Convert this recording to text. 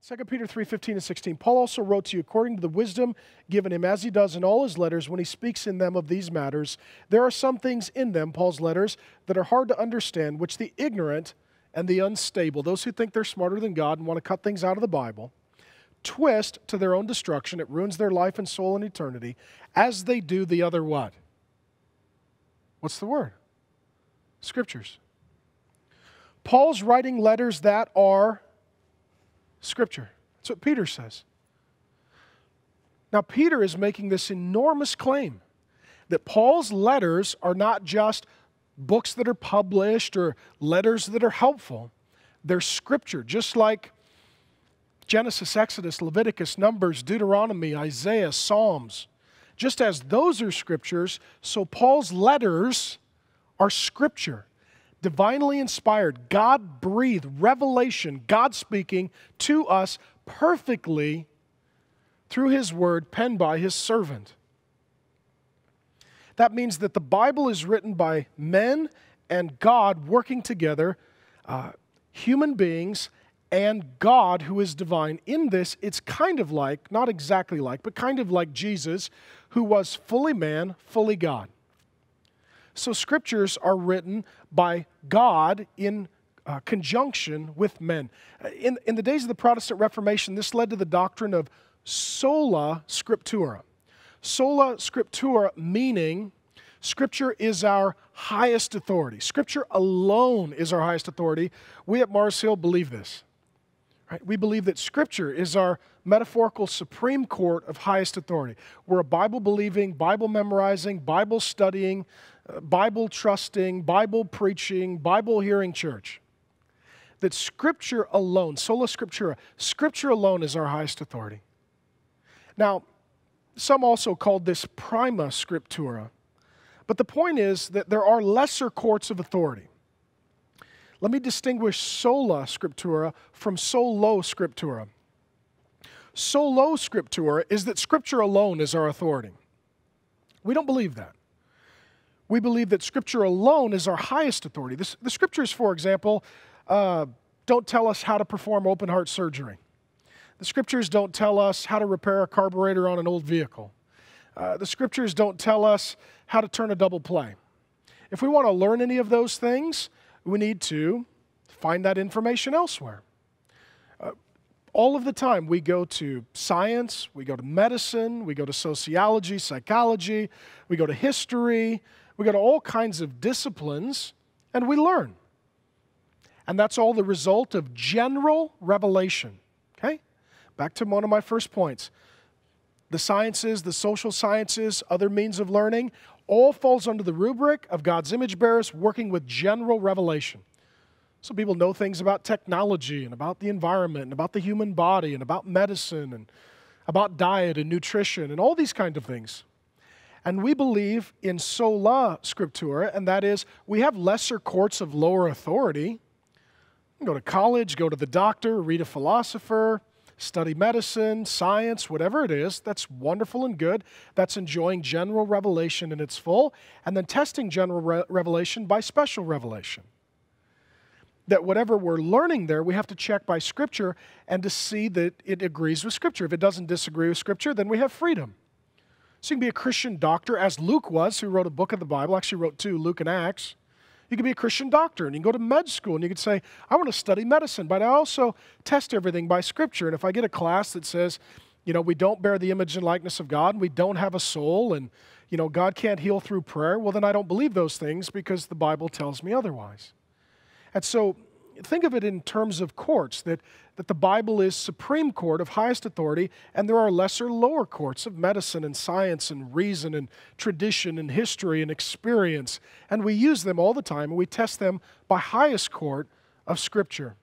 2 Peter 3:15 and 16, Paul also wrote to you according to the wisdom given him, as he does in all his letters when he speaks in them of these matters. There are some things in them, Paul's letters, that are hard to understand, which the ignorant and the unstable, those who think they're smarter than God and want to cut things out of the Bible, twist to their own destruction. It ruins their life and soul and eternity, as they do the other what? What's the word? Scriptures. Paul's writing letters that are Scripture. That's what Peter says. Now, Peter is making this enormous claim that Paul's letters are not just books that are published or letters that are helpful. They're Scripture, just like Genesis, Exodus, Leviticus, Numbers, Deuteronomy, Isaiah, Psalms. Just as those are Scriptures, so Paul's letters are Scripture. Divinely inspired, God-breathed revelation, God speaking to us perfectly through His Word penned by His servant. That means that the Bible is written by men and God working together, human beings and God who is divine. In this, it's kind of like, not exactly like, but kind of like Jesus, who was fully man, fully God. So Scriptures are written by God in conjunction with men. In the days of the Protestant Reformation, this led to the doctrine of Sola Scriptura. Sola Scriptura meaning Scripture is our highest authority. Scripture alone is our highest authority. We at Mars Hill believe this. Right? We believe that Scripture is our metaphorical Supreme Court of highest authority. We're a Bible-believing, Bible-memorizing, Bible-studying, Bible-trusting, Bible-preaching, Bible-hearing church. That Scripture alone, Sola Scriptura, Scripture alone is our highest authority. Now, some also called this Prima Scriptura. But the point is that there are lesser courts of authority. Let me distinguish Sola Scriptura from Solo Scriptura. Solo Scriptura is that Scripture alone is our authority. We don't believe that. We believe that Scripture alone is our highest authority. The Scriptures, for example, don't tell us how to perform open heart surgery. The Scriptures don't tell us how to repair a carburetor on an old vehicle. The Scriptures don't tell us how to turn a double play. If we want to learn any of those things, we need to find that information elsewhere. All of the time, we go to science, we go to medicine, we go to sociology, psychology, we go to history, we go to all kinds of disciplines, and we learn. And that's all the result of general revelation. Okay? Back to one of my first points. The sciences, the social sciences, other means of learning, all falls under the rubric of God's image bearers working with general revelation. So people know things about technology and about the environment and about the human body and about medicine and about diet and nutrition and all these kind of things. And we believe in Sola Scriptura, and that is we have lesser courts of lower authority. You can go to college, go to the doctor, read a philosopher, study medicine, science, whatever it is. That's wonderful and good. That's enjoying general revelation in its full, and then testing general revelation by special revelation. That whatever we're learning there, we have to check by Scripture and to see that it agrees with Scripture. If it doesn't disagree with Scripture, then we have freedom. So you can be a Christian doctor, as Luke was, who wrote a book of the Bible, actually wrote two, Luke and Acts. You can be a Christian doctor, and you can go to med school, and you can say, I want to study medicine, but I also test everything by Scripture. And if I get a class that says, we don't bear the image and likeness of God, and we don't have a soul, and, God can't heal through prayer, well, then I don't believe those things because the Bible tells me otherwise. And so think of it in terms of courts, that the Bible is supreme court of highest authority, and there are lesser, lower courts of medicine and science and reason and tradition and history and experience. And we use them all the time, and we test them by highest court of Scripture.